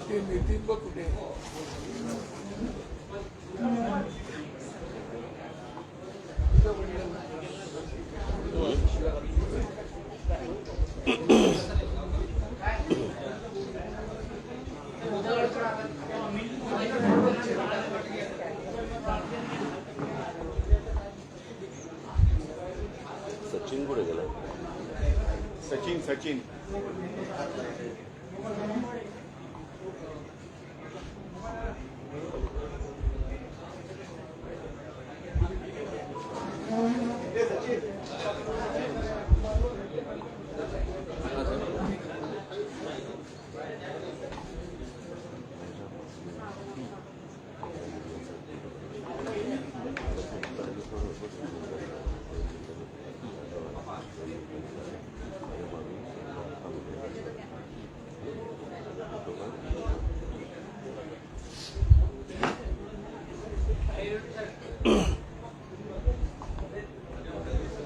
ते नेतृत्व कुठे आहे? सचिन कुठे गेला? सचिन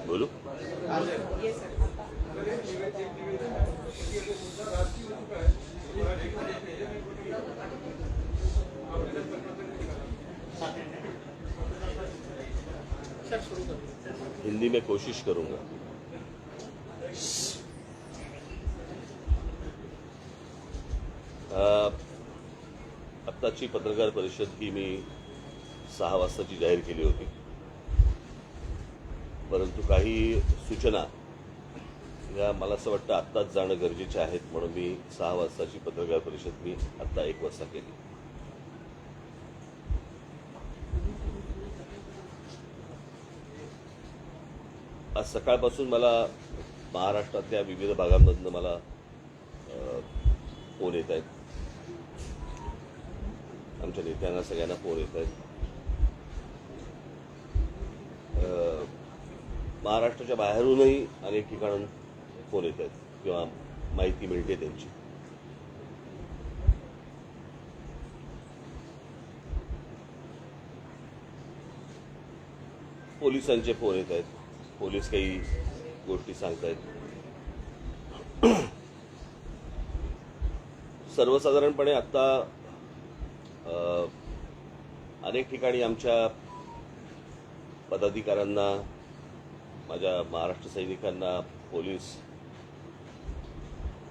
बोलू? हिंदी में कोशिश करूंगा। आत्ताची पत्रकार परिषद ही मी 6 वाजताची जाहीर केली होती, परंतु काही सूचना या मला असं वाटतं आत्ताच जाणं गरजेचे आहेत, म्हणून मी 6 वाजताची पत्रकार परिषद मी आत्ता 1 वाजता केली। आज सकाळपासून मला महाराष्ट्रातल्या विविध भागांमधनं मला फोन येत आहेत, आमच्या नेत्यांना सगळ्यांना फोन येत आहेत। महाराष्ट्राच्या बाहेरूनही अनेक ठिकाणून फोन येत आहेत किंवा माहिती मिळते त्यांची। पोलिसांचे फोन येत आहेत, पोलीस काही गोष्टी सांगतायत। सर्वसाधारणपणे आता अनेक ठिकाणी आमच्या पदाधिकाऱ्यांना, माझ्या महाराष्ट्र सैनिकांना पोलीस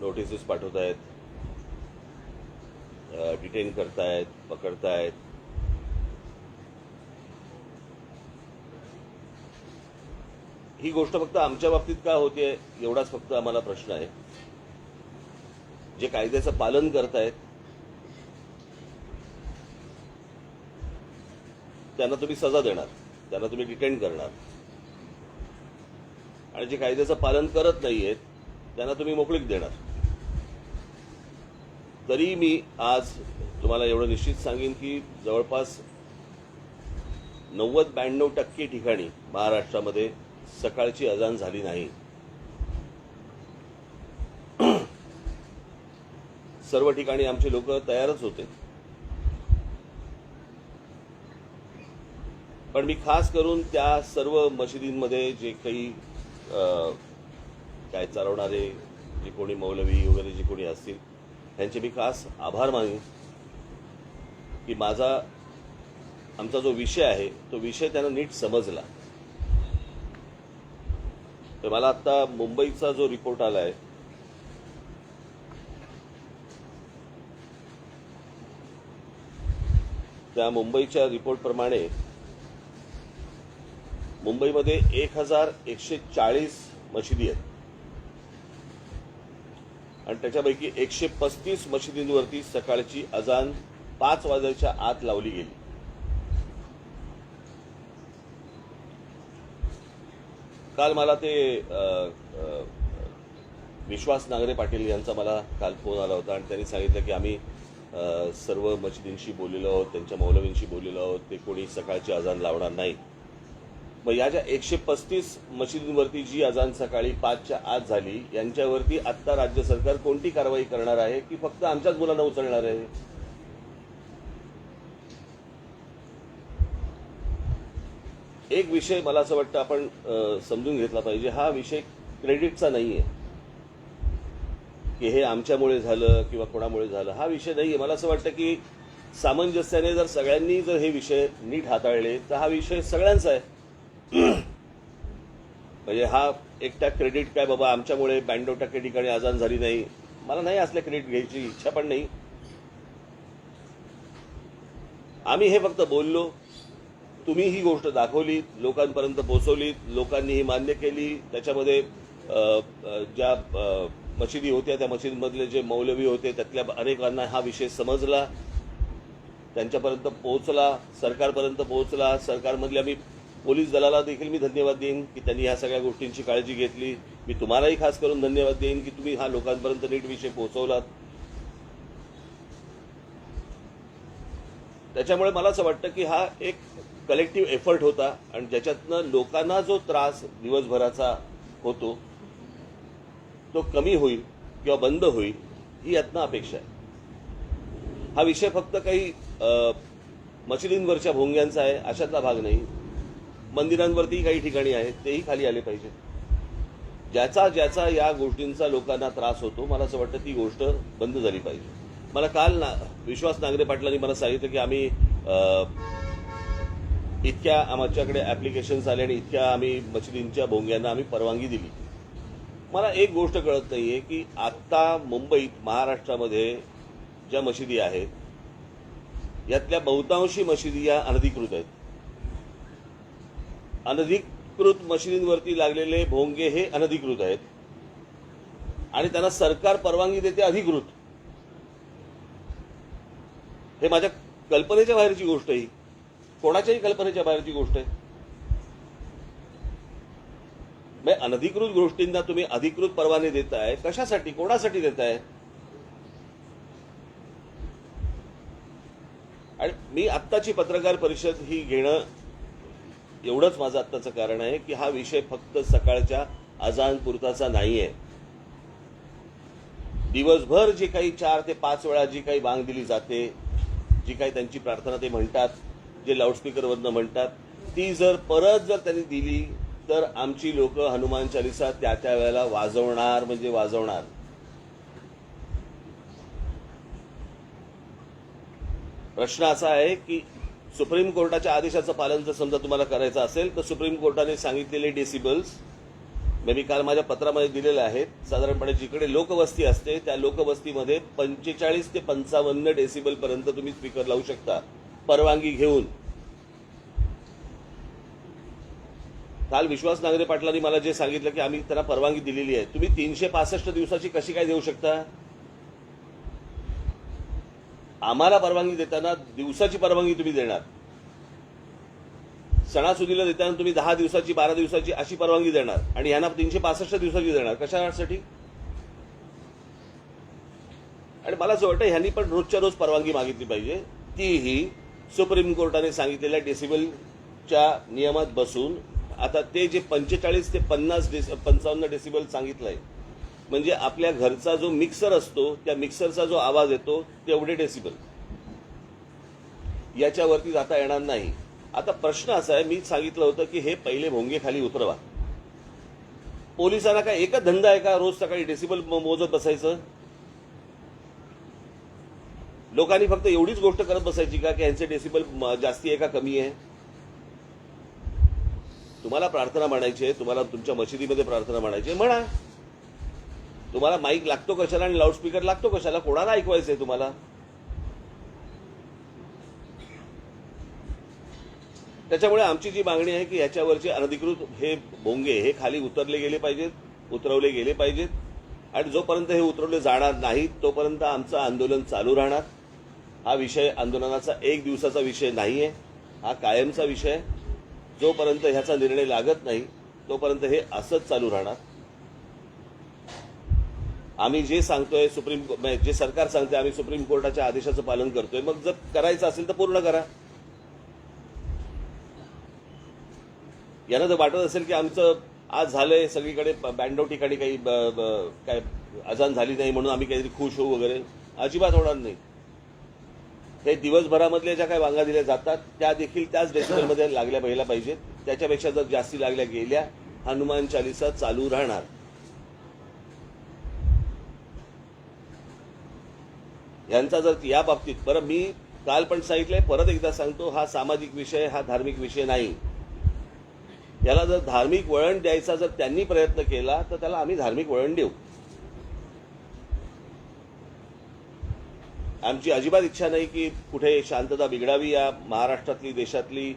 नोटिसेस पाठवत आहेत, डिटेन करतायत, पकडतायत। ही गोष्ट फक्त आमच्या बाबतीत का होते एवढाच फक्त आम्हाला प्रश्न आहे। जे कायद्याचं पालन करतायत त्यांना तुम्ही सजा देणार, त्यांना तुम्ही डिटेन करणार, आणि जे कायद्याचं पालन करत नाहीयेत त्यांना तुम्ही मोकळीक देणार। तरी मी आज तुम्हाला एवढं निश्चित सांगेन की जवळपास 90-92% ठिकाणी महाराष्ट्रामध्ये सकाळची अजान झाली नाही। सर्व ठिकाणी आमचे लोक तयारच होते, पण मी खास करून त्या सर्व मशिदींमध्ये जे काही काय चालवणारे जे कोणी मौलवी वगैरे जे कोणी असतील त्यांचे मी खास आभार मानेन की आमचा जो विषय आहे तो विषय त्यांना नीट समजला। तर मला आता मुंबईचा जो रिपोर्ट आलाय त्या मुंबईच्या रिपोर्टप्रमाणे मुंबईमध्ये 1140 मशिदी आहेत आणि त्याच्यापैकी 135 मशिदींवरती सकाळची अजान 5 वाजायच्या आत लावली गेली। काल मला ते विश्वास नांगरे पाटील यांचा मला काल फोन आला होता आणि त्यांनी सांगितलं की आम्ही सर्व मशिदींशी बोललेलो आहोत, त्यांच्या मौलवींशी बोललेलो आहोत, ते कोणी सकाळची अजान लावणार नाही। मग या ज्या 135 मशिदींवरती जी अजान सकाळी 5च्या आत झाली यांच्यावरती आत्ता राज्य सरकार कोणती कारवाई करणार आहे की फक्त आमच्याच मुलांना उचलणार आहे? एक विषय मला असं वाटतं आपण समजून घेतला पाहिजे, हा विषय क्रेडिटचा नाहीये। की हे आमच्यामुळे झालं किंवा कोणामुळे झालं, हा विषय नाही आहे. मला असं वाटतं की सामंजस्याने जर सगळ्यांनी जर हे विषय नीट हाताळले तर हा विषय सगळ्यांचा आहे. म्हणजे हा एकटा क्रेडिट काय बाबा आमच्यामुळे 92% ठिकाणी अजान झाली नाही, मला नाही असल्या क्रेडिट घ्यायची इच्छा पण नाही. आम्ही हे फक्त बोललो, तुम्ही ही गोष्ट दाखवली, लोकांपर्यंत पोहोचवली, लोकांनी ही मान्य केली. त्याच्यामध्ये ज्या मशिदी होत्या त्या मशिदीमधले जे मौलवी होते त्यातल्या अनेकांना हा विषय समजला, त्यांच्यापर्यंत पोहोचला, सरकारपर्यंत पोहोचला. सरकारमधल्या मी पोलीस दलाला देखील मी धन्यवाद देईन की त्यांनी ह्या सगळ्या गोष्टींची काळजी घेतली. मी तुम्हालाही खास करून धन्यवाद देईन की तुम्ही हा लोकांपर्यंत नीट विषय पोहोचवलात. त्याच्यामुळे मला असं वाटतं की हा एक कलेक्टिव्ह एफर्ट होता आणि ज्याच्यातनं लोकांना जो त्रास दिवसभराचा होतो तो कमी होईल किंवा बंद होईल ही यातनं अपेक्षा आहे. हा विषय फक्त काही मशिदींवरच्या भोंग्यांचा आहे अशातला भाग नाही. मंदिरांवरती काही ठिकाणी आहेत तेही खाली आले पाहिजे. ज्याचा ज्याचा या गोष्टींचा लोकांना त्रास होतो मला असं वाटतं ती गोष्ट बंद झाली पाहिजे. मला काल विश्वास नांगरे पाटलांनी मला सांगितलं की आम्ही इतक्या आमच्याकडे ऍप्लिकेशन्स आले आणि इतक्या आम्ही मशिदींच्या भोंग्यांना आम्ही परवानगी दिली. मला एक गोष्ट कळत नाहीये की आत्ता मुंबईत महाराष्ट्रामध्ये ज्या मशिदी आहेत यातल्या बहुतांशी मशिदी या अनधिकृत आहेत. अनधिकृत मशिदींवरती लागलेले भोंगे हे अनधिकृत आहेत आणि त्यांना सरकार परवानगी देते अधिकृत. हे माझ्या कल्पनेच्या बाहेरची गोष्ट आहे, कोणाच्याही कल्पनेच्या बाहेरची गोष्ट आहे. अनधिकृत गोष्टींना तुम्ही अधिकृत परवाने देताय कशासाठी, कोणासाठी देताय? आणि मी आत्ताची पत्रकार परिषद ही घेणं एवढंच माझं आत्ताचं कारण आहे की हा विषय फक्त सकाळच्या अजान पुरताचा नाहीये. दिवसभर जे काही 4 ते 5 वेळा जी काही बांग दिली जाते, जी काही त्यांची प्रार्थना ते म्हणतात, जे लाऊडस्पीकरवरनं म्हणतात, ती जर परत जर त्यांनी दिली तर आमची लोक हनुमान चालिसा त्या त्या वेळेला वाजवणार म्हणजे वाजवणार. प्रश्न असा आहे की सुप्रीम कोर्टाच्या आदेशाचं पालन जर समजा तुम्हाला करायचं असेल तर सुप्रीम कोर्टाने सांगितलेले डेसिबल्स मी काल माझ्या पत्रामध्ये दिलेले आहेत. साधारणपणे जिकडे लोकवस्ती असते त्या लोकवस्तीमध्ये 45 ते 55 डेसिबल पर्यंत तुम्ही स्पीकर लावू शकता परवानगी घेऊन. काल विश्वास नांगरे पाटलांनी मला जे सांगितलं की आम्ही त्यांना परवानगी दिलेली आहे. तुम्ही 365 दिवसाची कशी काय देऊ शकता? आम्हाला परवानगी देताना दिवसाची परवानगी तुम्ही देणार, सणासुदीला देताना तुम्ही 10 दिवसाची 12 दिवसाची अशी परवानगी देणार आणि यांना 365 दिवसाची देणार. कशासाठी? आणि मला असं वाटतं ह्यांनी पण रोजच्या रोज परवानगी मागितली पाहिजे, तीही सुप्रीम कोर्टाने सांगितलेल्या डेसिबलच्या नियमात बसून. आता ते जे 45 ते 55 डेसिबल सांगितलंय म्हणजे आपल्या घरचा जो मिक्सर असतो त्या मिक्सरचा जो आवाज येतो तेवढे डेसिबल, याच्यावरती जाता येणार नाही. आता प्रश्न असा आहे, मी सांगितलं होतं की हे पहिले भोंगे खाली उतरवा. पोलिसांना काय एकच धंदा आहे का रोज सकाळी डेसिबल मोजत बसायचं? लोकांनी फक्त एवढीच गोष्ट करत बसायची का की यांचे डेसिबल जास्ती आहे का कमी आहे? तुम्हाला प्रार्थना म्हणायची आहे, तुम्हाला तुमच्या मशिदीमध्ये प्रार्थना म्हणायची आहे, म्हणा. तुम्हाला माईक लागतो कशाला आणि लाऊडस्पीकर लागतो कशाला? कोणाला ऐकवायचंय तुम्हाला? त्याच्यामुळे आमची जी मागणी आहे की याच्यावरचे अनधिकृत हे भोंगे हे खाली उतरले गेले पाहिजेत, उतरवले गेले पाहिजेत. आणि जोपर्यंत हे उतरवले जाणार नाहीत तोपर्यंत आमचं आंदोलन चालू राहणार. हा विषय आंदोलनाचा 1 दिवसाचा विषय नाहीये, हा कायमचा विषय. जोपर्यंत ह्याचा निर्णय लागत नाही तोपर्यंत हे असंच चालू राहणार. आम्ही जे सांगतोय जे सरकार सांगते आम्ही सुप्रीम कोर्टाच्या आदेशाचं पालन करतोय. मग जर करायचं असेल तर पूर्ण करा. यांना जर वाटत असेल की आमचं आज झालंय सगळीकडे 92 ठिकाणी काही काय अजान झाली नाही म्हणून आम्ही काहीतरी खुश होऊ वगैरे, अजिबात होणार नाही. हे दिवसभरामधल्या ज्या काही बांगा दिल्या जातात त्या देखील त्याच डेसिबलमध्ये लागल्या पहिल्या पाहिजेत. त्याच्यापेक्षा जर जास्ती लागल्या गेल्या हनुमान चालिसा चालू राहणार. यांचा जर या बाबतीत, बरं मी काल पण सांगितलंय, परत एकदा सांगतो, हा सामाजिक विषय, हा धार्मिक विषय नाही. याला जर धार्मिक वळण द्यायचा जर त्यांनी प्रयत्न केला तर त्याला आम्ही धार्मिक वळण देऊ. आमची अजिबात इच्छा नाही की कुठे शांतता बिघडावी या महाराष्ट्रातली, देशातली,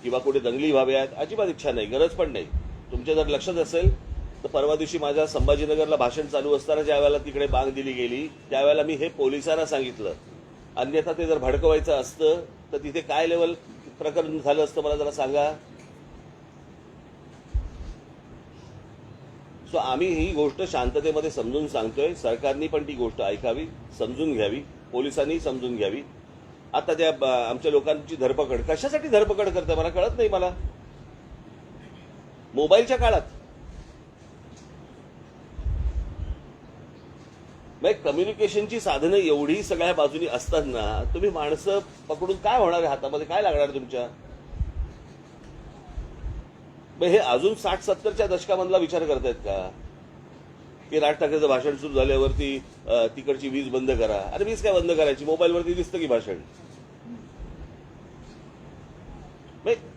किंवा कुठे दंगली व्हाव्यात. अजिबात इच्छा नाही, गरज पण नाही. तुमच्या जर लक्षात असेल तर परवा दिवशी माझ्या संभाजीनगरला भाषण चालू असताना ज्या वेळेला तिकडे बांग दिली गेली त्यावेळेला मी हे पोलिसांना सांगितलं. अन्यथा ते जर भडकवायचं असतं तर तिथे काय लेवल प्रकरण झालं असतं मला जरा सांगा. सो आम्ही ही गोष्ट शांततेमध्ये समजून सांगतोय. सरकारनी पण ती गोष्ट ऐकावी, समजून घ्यावी, पोलिसांनी समजून घ्यावी. आता त्या आमच्या लोकांची धरपकड कशासाठी धरपकड करते मला कळत नाही. मला मोबाईलच्या काळात कम्युनिकेशनची साधनं एवढी सगळ्या बाजूनी असताना तुम्ही माणसं पकडून काय होणार आहे, हातामध्ये काय लागणार तुमच्या. हे अजून 60-70च्या दशकामधला विचार करतायत का की राज ठाकरेचं भाषण सुरू झाल्यावरती तिकडची वीज बंद करा. अरे वीज काय बंद करायची, मोबाईलवरती दिसतं की भाषण.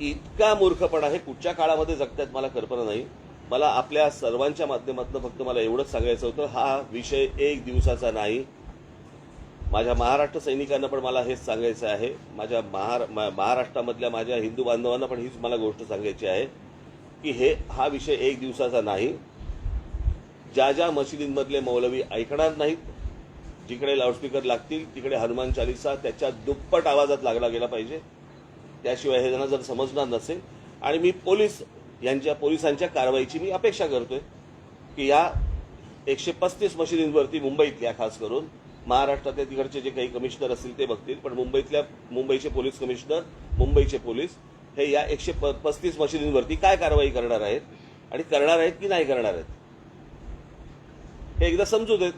इतका मूर्खपणा हे कुठच्या काळामध्ये जगतायत मला कल्पना नाही. मला आपल्या सर्वांच्या माध्यमातून फक्त मला एवढंच सांगायचं होतं, हा विषय एक दिवसाचा नाही. माझ्या महाराष्ट्र सैनिकांना पण मला हेच सांगायचं आहे. माझ्या महाराष्ट्रामधल्या माझ्या हिंदू बांधवांना पण हीच मला गोष्ट सांगायची आहे की हा विषय एक दिवसाचा नाही. ज्या ज्या मशिदींमधले मौलवी ऐकणार नाहीत, जिकडे लाऊडस्पीकर लागतील तिकडे हनुमान चालीसा त्याच्या दुप्पट आवाजात लागला गेला पाहिजे. त्याशिवाय हे जण जर समजणार नसेल. आणि मी पोलिसांच्या कारवाईची मी अपेक्षा करतोय की या 135 मशिदींवरती मुंबईतल्या खास करून, महाराष्ट्रातल्या तिकडचे जे काही कमिशनर असतील ते बघतील, पण मुंबईचे पोलीस कमिशनर, मुंबईचे पोलीस हे या 135 मशिदींवरती काय कारवाई करणार आहेत आणि करणार आहेत की नाही करणार आहेत हे एकदा समजू देत.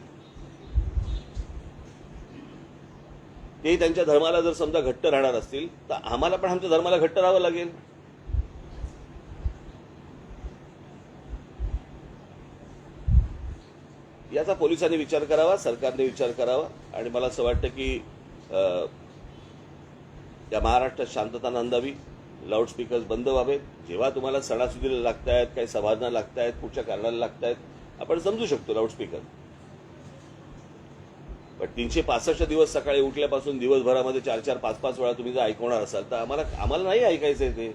ते त्यांच्या धर्माला जर समजा घट्ट राहणार असतील तर आम्हाला पण आमच्या धर्माला घट्ट राहावं लागेल. याचा पोलिसांनी विचार करावा, सरकारने विचार करावा. आणि मला असं वाटतं की या महाराष्ट्रात शांतता नांदावी, लाऊडस्पीकर्स बंद व्हावेत. जेव्हा तुम्हाला सणासुदीला लागतायत, काही सभांना लागतायत, पुढच्या कारणाला लागतायत, आपण समजू शकतो लाऊडस्पीकर. पण 365 दिवस सकाळी उठल्यापासून दिवसभरामध्ये 4-4, 5-5 वेळा तुम्ही जर ऐकवणार असाल तर आम्हाला नाही ऐकायचंय ते.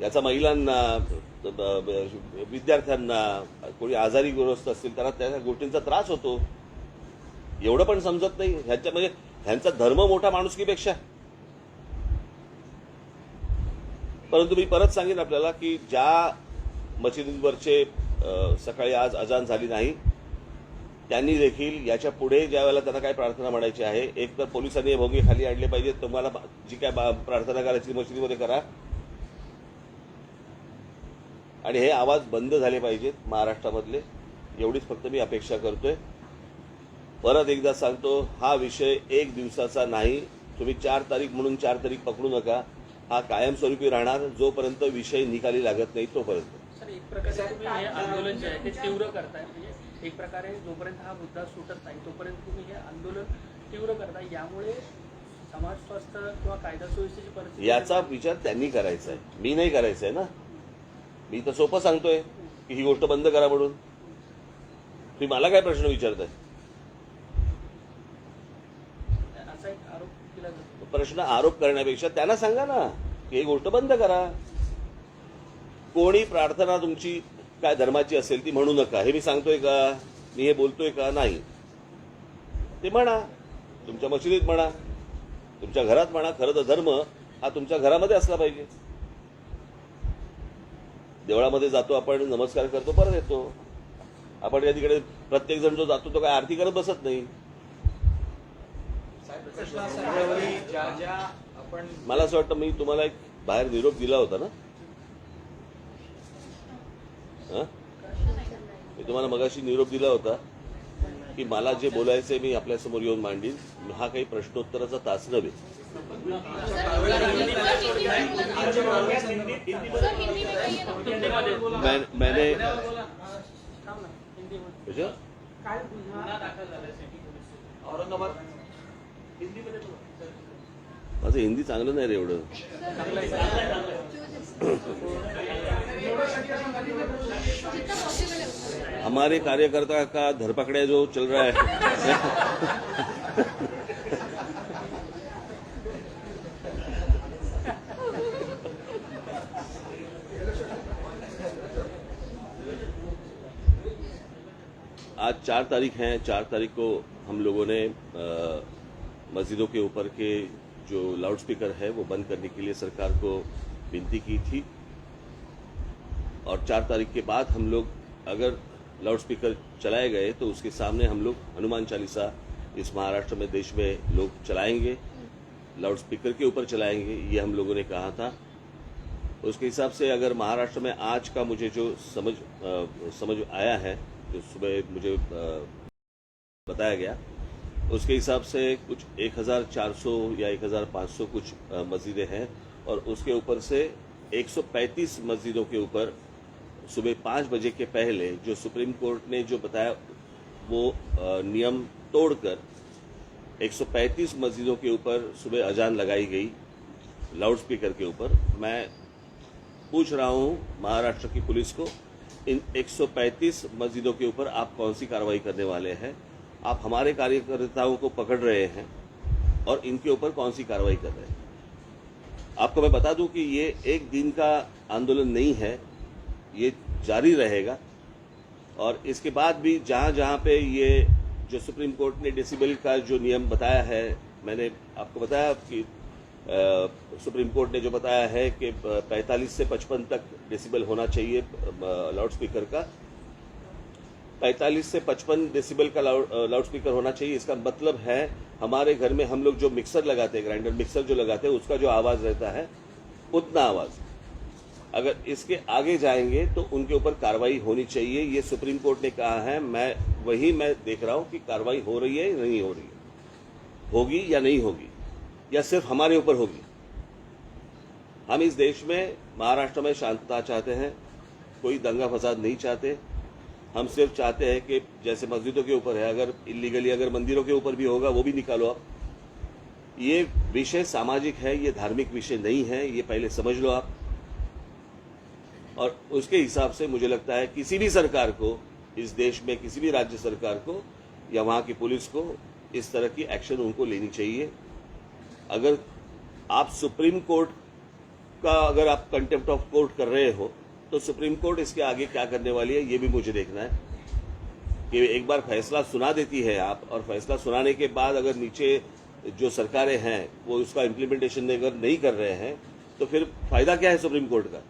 याचा महिलांना, विद्यार्थ्यांना, कोणी आजारी ग्रस्त असतील त्यांना त्या गोष्टींचा त्रास होतो. एवढं पण समजत नाही. ह्यांचा धर्म मोठा माणुसकीपेक्षा. परंतु मी परत सांगेन आपल्याला की ज्या मशिदींवरचे सकाळी आज अजान झाली नाही त्यांनी देखील याच्या पुढे ज्या वेळेला त्यांना काय प्रार्थना म्हणायची आहे, एक तर पोलिसांनी हे भोंगे खाली आणले पाहिजे. तुम्हाला जी काय प्रार्थना करायची मशिदीमध्ये करा आणि हे आवाज बंद झाले पाहिजेत महाराष्ट्रामधले. एवढीच फक्त मी अपेक्षा करतोय. परत एकदा सांगतो, हा विषय एक दिवसाचा नाही. तुम्ही 4 तारीख म्हणून 4 तारीख पकडू नका. हा कायमस्वरूपी राहणार जोपर्यंत विषय निकाली लागत नाही तोपर्यंत. सर, एक प्रकारे तुम्ही हे आंदोलन जे आहे ते तीव्र करताय. म्हणजे एक प्रकारे जोपर्यंत हा मुद्दा सुटत नाही तोपर्यंत तुम्ही हे आंदोलन तीव्र करताय. यामुळे समाज स्वास्थ्य किंवा कायदा सुव्यवस्थेची परिस्थिती याचा विचार त्यांनी करायचा आहे, मी नाही करायचा आहे ना. मी तर सोपं सांगतोय की ही गोष्ट बंद करा म्हणून. तुम्ही मला काय प्रश्न विचारताय? असा एक आरोप केला जातो. प्रश्न आरोप करण्यापेक्षा त्यांना सांगा ना की ही गोष्ट बंद करा. कोणी प्रार्थना तुमची काय धर्माची असेल ती म्हणू नका हे मी सांगतोय का? मी हे बोलतोय का? नाही. ते म्हणा, तुमच्या मशिदीत म्हणा, तुमच्या घरात म्हणा. खरं तर धर्म हा तुमच्या घरामध्ये असला पाहिजे. देवळामध्ये जातो आपण, नमस्कार करतो, परत येतो. आपण या तिकडे प्रत्येक जण जो जातो तो काय आरती करत बसत नाही. मला असं वाटतं मी तुम्हाला एक बाहेर निरोप दिला होता ना. मी तुम्हाला मगाशी निरोप दिला होता की मला जे बोलायचंय मी आपल्यासमोर येऊन मांडीन. हा काही प्रश्नोत्तराचा तास नव्हे. मैंने औरंगाबाद हिंदीमध्ये बोला. माझं हिंदी चांगलं नाही रे एवढं. चांगलं आहे, चांगलं आहे, चांगलं आहे. हमारे कार्यकर्ता का धरपकड़े जो चल रहा है आज 4 तारीख है। 4 तारीख को हम लोगों ने मस्जिदों के ऊपर के जो लाउडस्पीकर है वो बंद करने के लिए सरकार को विनती की थी और 4 तारीख के बाद हम लोग अगर लाउडस्पीकर चलाए गए तो उसके सामने हम लोग हनुमान चालीसा इस महाराष्ट्र में देश में लोग चलाएंगे, लाउडस्पीकर के ऊपर चलाएंगे, ये हम लोगों ने कहा था। उसके हिसाब से अगर महाराष्ट्र में आज का मुझे जो समझ आया है, जो सुबह मुझे बताया गया, उसके हिसाब से कुछ 1400 या 1500 कुछ मस्जिदें हैं और उसके ऊपर से 135 मस्जिदों के ऊपर सुबह 5 बजे के पहले जो सुप्रीम कोर्ट ने जो बताया वो नियम तोड़कर 135 मस्जिदों के ऊपर सुबह अजान लगाई गई लाउडस्पीकर के ऊपर। मैं पूछ रहा हूं महाराष्ट्र की पुलिस को, इन 135 मस्जिदों के ऊपर आप कौन सी कार्रवाई करने वाले हैं? आप हमारे कार्यकर्ताओं को पकड़ रहे हैं और इनके ऊपर कौन सी कार्रवाई कर रहे हैं? आपको मैं बता दूं कि ये एक दिन का आंदोलन नहीं है, ये जारी रहेगा और इसके बाद भी जहां जहां पे ये जो सुप्रीम कोर्ट ने डेसिबल का जो नियम बताया है, मैंने आपको बताया कि सुप्रीम कोर्ट ने जो बताया है कि 45 से 55 तक डेसिबल होना चाहिए लाउडस्पीकर का, 45 से 55 डेसिबल का लाउडस्पीकर होना चाहिए। इसका मतलब है हमारे घर में हम लोग जो मिक्सर लगाते हैं, ग्राइंडर मिक्सर जो लगाते हैं, उसका जो आवाज रहता है उतना आवाज, अगर इसके आगे जाएंगे तो उनके ऊपर कार्रवाई होनी चाहिए। ये सुप्रीम कोर्ट ने कहा है। मैं देख रहा हूं कि कार्रवाई हो रही है या नहीं हो रही है, होगी या नहीं होगी, या सिर्फ हमारे ऊपर होगी। हम इस देश में महाराष्ट्र में शांतता चाहते हैं, कोई दंगा फसाद नहीं चाहते। हम सिर्फ चाहते हैं कि जैसे मस्जिदों के ऊपर है, अगर इलीगली अगर मंदिरों के ऊपर भी होगा वो भी निकालो आप। ये विषय सामाजिक है, ये धार्मिक विषय नहीं है, ये पहले समझ लो आप। और उसके हिसाब से मुझे लगता है किसी भी सरकार को इस देश में, किसी भी राज्य सरकार को या वहां की पुलिस को इस तरह की एक्शन उनको लेनी चाहिए। अगर आप सुप्रीम कोर्ट का अगर आप कंटेम्प्ट ऑफ कोर्ट कर रहे हो तो सुप्रीम कोर्ट इसके आगे क्या करने वाली है ये भी मुझे देखना है। कि एक बार फैसला सुना देती है आप, और फैसला सुनाने के बाद अगर नीचे जो सरकारें हैं वो उसका इम्प्लीमेंटेशन अगर नहीं कर रहे हैं तो फिर फायदा क्या है सुप्रीम कोर्ट का?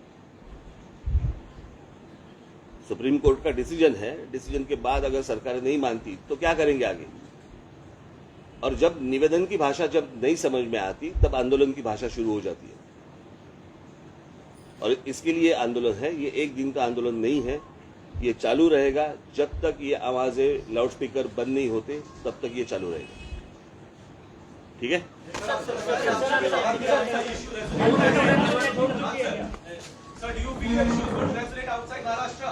सुप्रीम कोर्ट का डिसीजन है, डिसीजन के बाद अगर सरकारें नहीं मानती तो क्या करेंगे आगे? और जब निवेदन की भाषा जब नहीं समझ में आती तब आंदोलन की भाषा शुरू हो जाती है। और इसके लिए आंदोलन है, ये एक दिन का आंदोलन नहीं है, ये चालू रहेगा जब तक ये आवाजें लाउडस्पीकर बंद नहीं होते, तब तक ये चालू रहेगा। ठीक है? Sir, do you feel that issues would resonate outside Maharashtra?